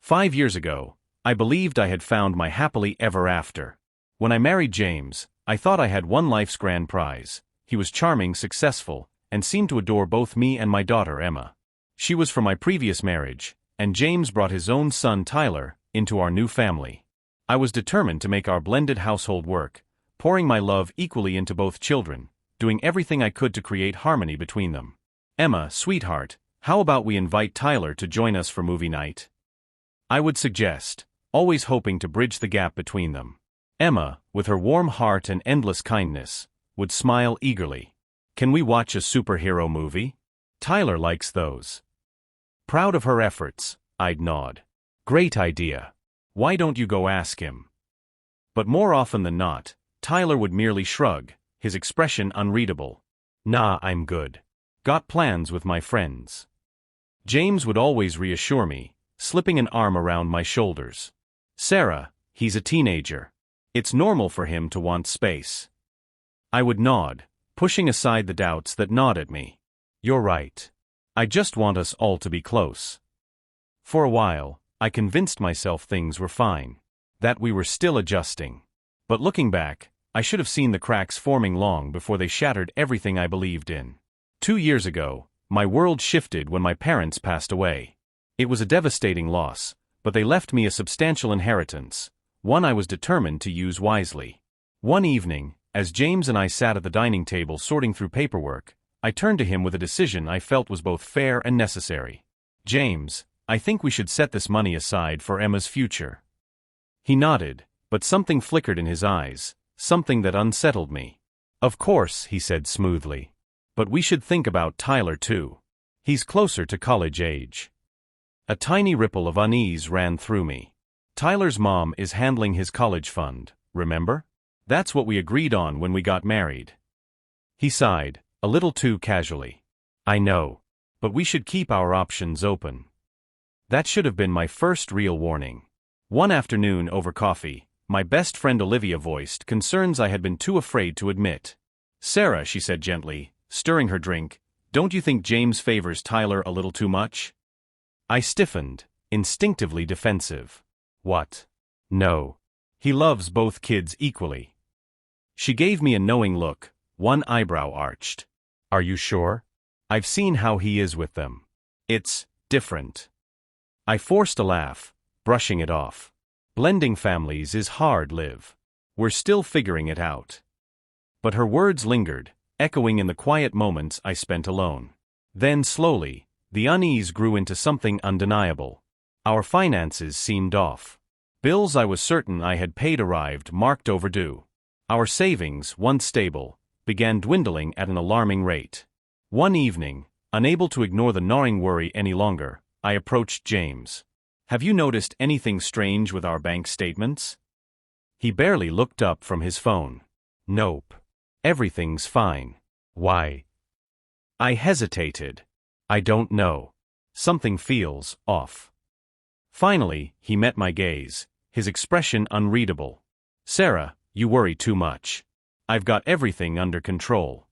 5 years ago, I believed I had found my happily ever after. When I married James, I thought I had won life's grand prize. He was charming, successful, and seemed to adore both me and my daughter Emma. She was from my previous marriage, and James brought his own son Tyler into our new family. I was determined to make our blended household work, pouring my love equally into both children, doing everything I could to create harmony between them. Emma, sweetheart, how about we invite Tyler to join us for movie night? I would suggest, always hoping to bridge the gap between them. Emma, with her warm heart and endless kindness, would smile eagerly. Can we watch a superhero movie? Tyler likes those. Proud of her efforts, I'd nod. Great idea. Why don't you go ask him? But more often than not, Tyler would merely shrug, his expression unreadable. Nah, I'm good. Got plans with my friends. James would always reassure me, slipping an arm around my shoulders. Sarah, he's a teenager. It's normal for him to want space. I would nod, pushing aside the doubts that gnawed at me. You're right. I just want us all to be close. For a while, I convinced myself things were fine, that we were still adjusting. But looking back, I should have seen the cracks forming long before they shattered everything I believed in. 2 years ago, my world shifted when my parents passed away. It was a devastating loss, but they left me a substantial inheritance, one I was determined to use wisely. One evening, as James and I sat at the dining table sorting through paperwork, I turned to him with a decision I felt was both fair and necessary. James, I think we should set this money aside for Emma's future. He nodded, but something flickered in his eyes, something that unsettled me. Of course, he said smoothly. But we should think about Tyler too. He's closer to college age. A tiny ripple of unease ran through me. Tyler's mom is handling his college fund, remember? That's what we agreed on when we got married. He sighed, a little too casually. I know. But we should keep our options open. That should have been my first real warning. One afternoon over coffee, my best friend Olivia voiced concerns I had been too afraid to admit. Sarah, she said gently, stirring her drink, don't you think James favors Tyler a little too much? I stiffened, instinctively defensive. What? No. He loves both kids equally. She gave me a knowing look, one eyebrow arched. Are you sure? I've seen how he is with them. It's different. I forced a laugh, brushing it off. Blending families is hard, Liv. We're still figuring it out. But her words lingered, echoing in the quiet moments I spent alone. Then slowly, the unease grew into something undeniable. Our finances seemed off. Bills I was certain I had paid arrived marked overdue. Our savings, once stable, began dwindling at an alarming rate. One evening, unable to ignore the gnawing worry any longer, I approached James. Have you noticed anything strange with our bank statements? He barely looked up from his phone. Nope. Everything's fine. Why? I hesitated. I don't know. Something feels off. Finally, he met my gaze, his expression unreadable. Sarah, you worry too much. I've got everything under control.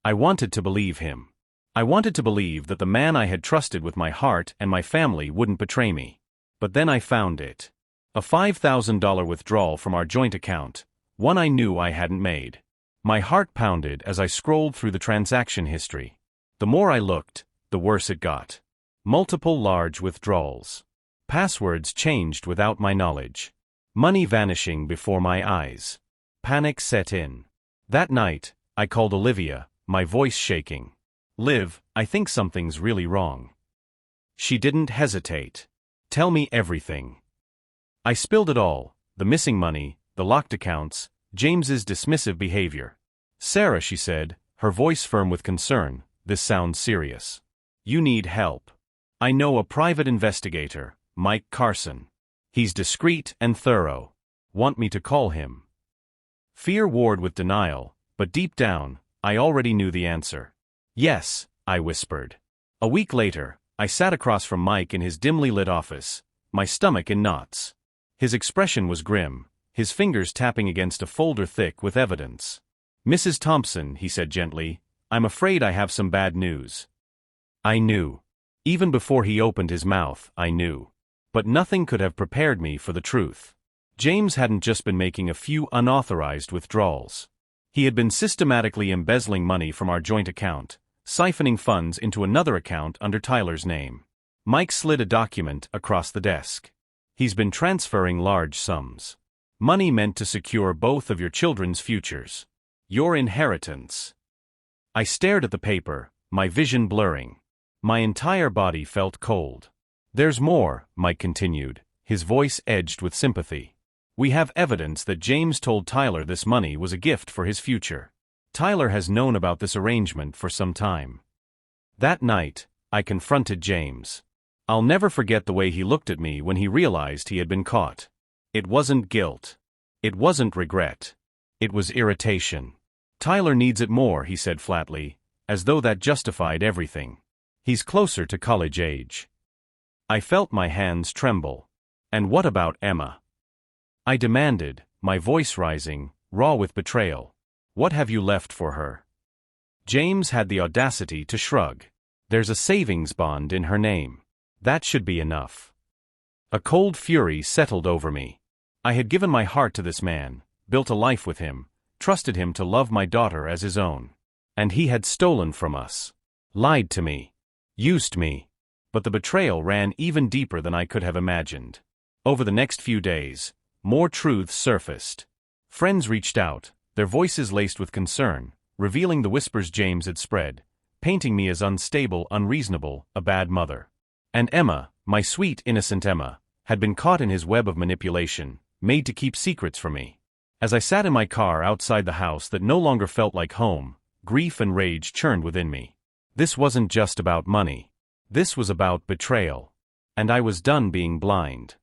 I wanted to believe him. I wanted to believe that the man I had trusted with my heart and my family wouldn't betray me. But then I found it. A $5,000 withdrawal from our joint account, one I knew I hadn't made. My heart pounded as I scrolled through the transaction history. The more I looked, the worse it got. Multiple large withdrawals. Passwords changed without my knowledge. Money vanishing before my eyes. Panic set in. That night, I called Olivia, my voice shaking. Liv, I think something's really wrong. She didn't hesitate. Tell me everything. I spilled it all, the missing money, the locked accounts, James's dismissive behavior. Sarah, she said, her voice firm with concern, this sounds serious. You need help. I know a private investigator, Mike Carson. He's discreet and thorough. Want me to call him? Fear warred with denial, but deep down, I already knew the answer. Yes, I whispered. A week later, I sat across from Mike in his dimly lit office, my stomach in knots. His expression was grim, his fingers tapping against a folder thick with evidence. Mrs. Thompson, he said gently, I'm afraid I have some bad news. I knew. Even before he opened his mouth, I knew. But nothing could have prepared me for the truth. James hadn't just been making a few unauthorized withdrawals. He had been systematically embezzling money from our joint account, siphoning funds into another account under Tyler's name. Mike slid a document across the desk. He's been transferring large sums. Money meant to secure both of your children's futures. Your inheritance. I stared at the paper, my vision blurring. My entire body felt cold. There's more, Mike continued, his voice edged with sympathy. We have evidence that James told Tyler this money was a gift for his future. Tyler has known about this arrangement for some time. That night, I confronted James. I'll never forget the way he looked at me when he realized he had been caught. It wasn't guilt. It wasn't regret. It was irritation. Tyler needs it more, he said flatly, as though that justified everything. He's closer to college age. I felt my hands tremble. And what about Emma? I demanded, my voice rising, raw with betrayal. What have you left for her? James had the audacity to shrug. There's a savings bond in her name. That should be enough. A cold fury settled over me. I had given my heart to this man, built a life with him, trusted him to love my daughter as his own. And he had stolen from us. Lied to me. Used me. But the betrayal ran even deeper than I could have imagined. Over the next few days, more truths surfaced. Friends reached out, their voices laced with concern, revealing the whispers James had spread, painting me as unstable, unreasonable, a bad mother. And Emma, my sweet, innocent Emma, had been caught in his web of manipulation, made to keep secrets from me. As I sat in my car outside the house that no longer felt like home, grief and rage churned within me. This wasn't just about money. This was about betrayal. And I was done being blind.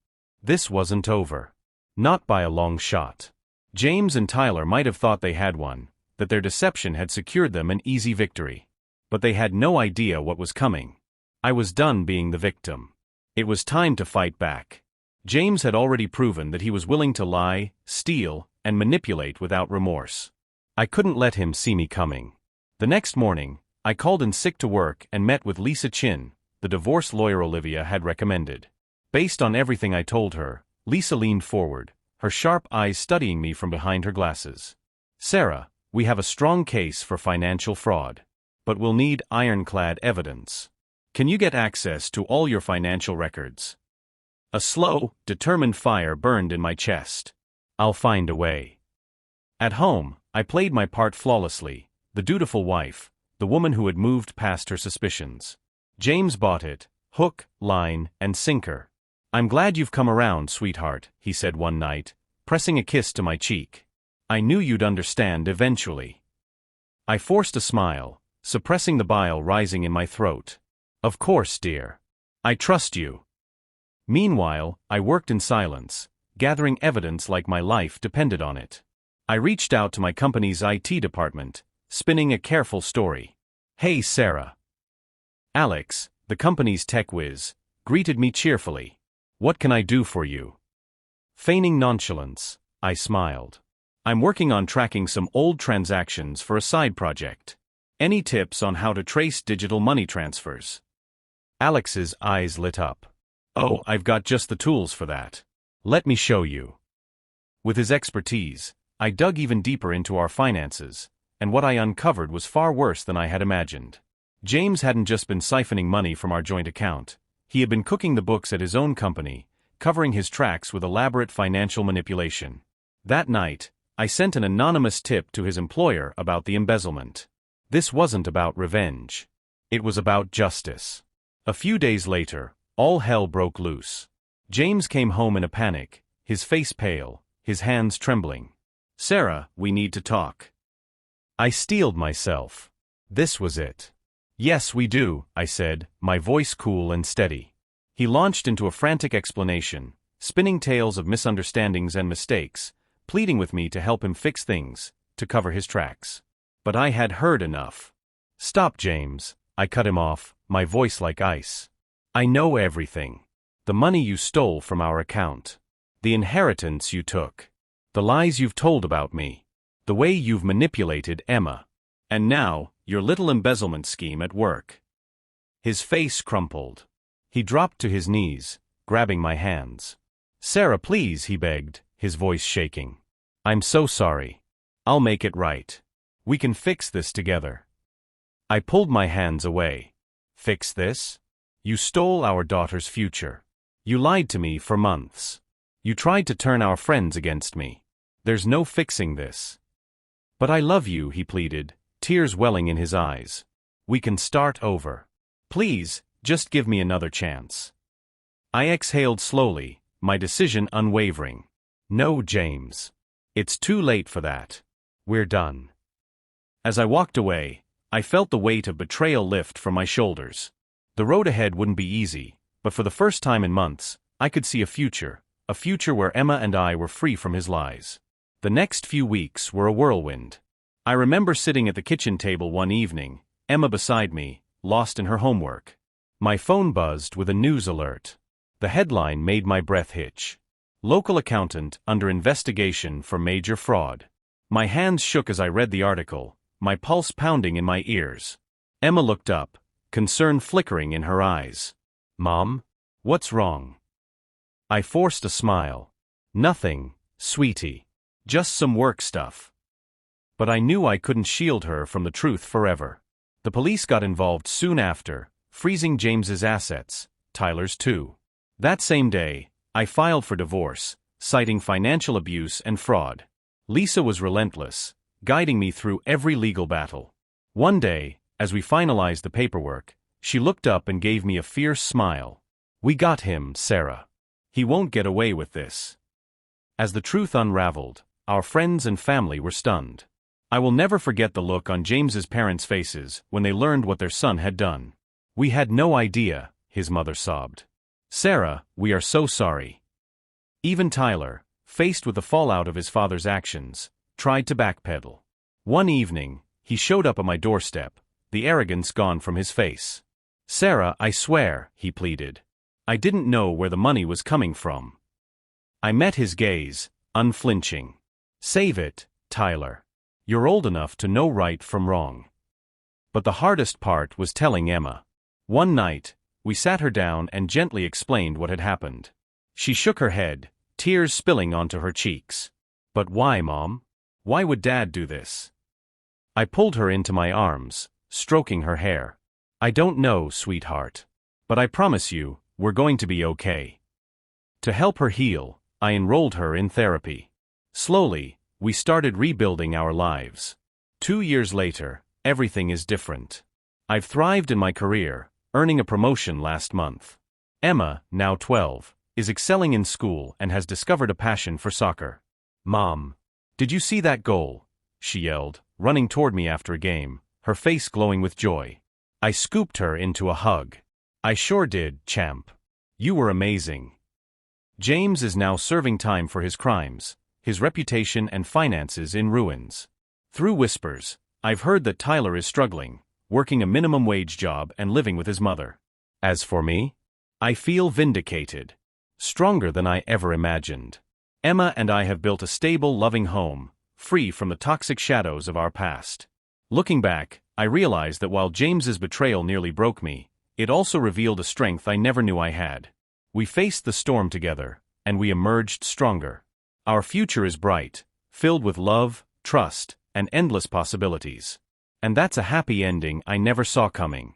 This wasn't over. Not by a long shot. James and Tyler might have thought they had one, that their deception had secured them an easy victory. But they had no idea what was coming. I was done being the victim. It was time to fight back. James had already proven that he was willing to lie, steal, and manipulate without remorse. I couldn't let him see me coming. The next morning, I called in sick to work and met with Lisa Chin, the divorce lawyer Olivia had recommended. Based on everything I told her, Lisa leaned forward, her sharp eyes studying me from behind her glasses. Sarah, we have a strong case for financial fraud. But we'll need ironclad evidence. Can you get access to all your financial records? A slow, determined fire burned in my chest. I'll find a way. At home, I played my part flawlessly, the dutiful wife, the woman who had moved past her suspicions. James bought it, hook, line, and sinker. I'm glad you've come around, sweetheart, he said one night, pressing a kiss to my cheek. I knew you'd understand eventually. I forced a smile, suppressing the bile rising in my throat. Of course, dear. I trust you. Meanwhile, I worked in silence, gathering evidence like my life depended on it. I reached out to my company's IT department, spinning a careful story. Hey, Sarah. Alex, the company's tech whiz, greeted me cheerfully. What can I do for you? Feigning nonchalance, I smiled. I'm working on tracking some old transactions for a side project. Any tips on how to trace digital money transfers? Alex's eyes lit up. Oh, I've got just the tools for that. Let me show you. With his expertise, I dug even deeper into our finances, and what I uncovered was far worse than I had imagined. James hadn't just been siphoning money from our joint account. He had been cooking the books at his own company, covering his tracks with elaborate financial manipulation. That night, I sent an anonymous tip to his employer about the embezzlement. This wasn't about revenge. It was about justice. A few days later, all hell broke loose. James came home in a panic, his face pale, his hands trembling. Sarah, we need to talk. I steeled myself. This was it. Yes, we do, I said, my voice cool and steady. He launched into a frantic explanation, spinning tales of misunderstandings and mistakes, pleading with me to help him fix things, to cover his tracks. But I had heard enough. Stop, James, I cut him off, my voice like ice. I know everything. The money you stole from our account. The inheritance you took. The lies you've told about me. The way you've manipulated Emma. And now, your little embezzlement scheme at work. His face crumpled. He dropped to his knees, grabbing my hands. "Sarah, please," he begged, his voice shaking. "I'm so sorry. I'll make it right. We can fix this together." I pulled my hands away. "Fix this? You stole our daughter's future. You lied to me for months. You tried to turn our friends against me. There's no fixing this." "But I love you," he pleaded, tears welling in his eyes. "We can start over. Please, just give me another chance." I exhaled slowly, my decision unwavering. "No, James. It's too late for that. We're done." As I walked away, I felt the weight of betrayal lift from my shoulders. The road ahead wouldn't be easy, but for the first time in months, I could see a future where Emma and I were free from his lies. The next few weeks were a whirlwind. I remember sitting at the kitchen table one evening, Emma beside me, lost in her homework. My phone buzzed with a news alert. The headline made my breath hitch. "Local accountant under investigation for major fraud." My hands shook as I read the article, my pulse pounding in my ears. Emma looked up, concern flickering in her eyes. "Mom? What's wrong?" I forced a smile. "Nothing, sweetie. Just some work stuff." But I knew I couldn't shield her from the truth forever. The police got involved soon after, freezing James's assets, Tyler's too. That same day, I filed for divorce, citing financial abuse and fraud. Lisa was relentless, guiding me through every legal battle. One day, as we finalized the paperwork, she looked up and gave me a fierce smile. "We got him, Sarah. He won't get away with this." As the truth unraveled, our friends and family were stunned. I will never forget the look on James's parents' faces when they learned what their son had done. "We had no idea," his mother sobbed. "Sarah, we are so sorry." Even Tyler, faced with the fallout of his father's actions, tried to backpedal. One evening, he showed up at my doorstep, the arrogance gone from his face. "Sarah, I swear," he pleaded. "I didn't know where the money was coming from." I met his gaze, unflinching. "Save it, Tyler. You're old enough to know right from wrong." But the hardest part was telling Emma. One night, we sat her down and gently explained what had happened. She shook her head, tears spilling onto her cheeks. "But why, Mom? Why would Dad do this?" I pulled her into my arms, stroking her hair. "I don't know, sweetheart. But I promise you, we're going to be okay." To help her heal, I enrolled her in therapy. Slowly, we started rebuilding our lives. 2 years later, everything is different. I've thrived in my career, earning a promotion last month. Emma, now 12, is excelling in school and has discovered a passion for soccer. "Mom, did you see that goal?" she yelled, running toward me after a game, her face glowing with joy. I scooped her into a hug. "I sure did, champ. You were amazing." James is now serving time for his crimes, his reputation and finances in ruins. Through whispers, I've heard that Tyler is struggling, working a minimum wage job and living with his mother. As for me, I feel vindicated. Stronger than I ever imagined. Emma and I have built a stable, loving home, free from the toxic shadows of our past. Looking back, I realize that while James's betrayal nearly broke me, it also revealed a strength I never knew I had. We faced the storm together, and we emerged stronger. Our future is bright, filled with love, trust, and endless possibilities. And that's a happy ending I never saw coming.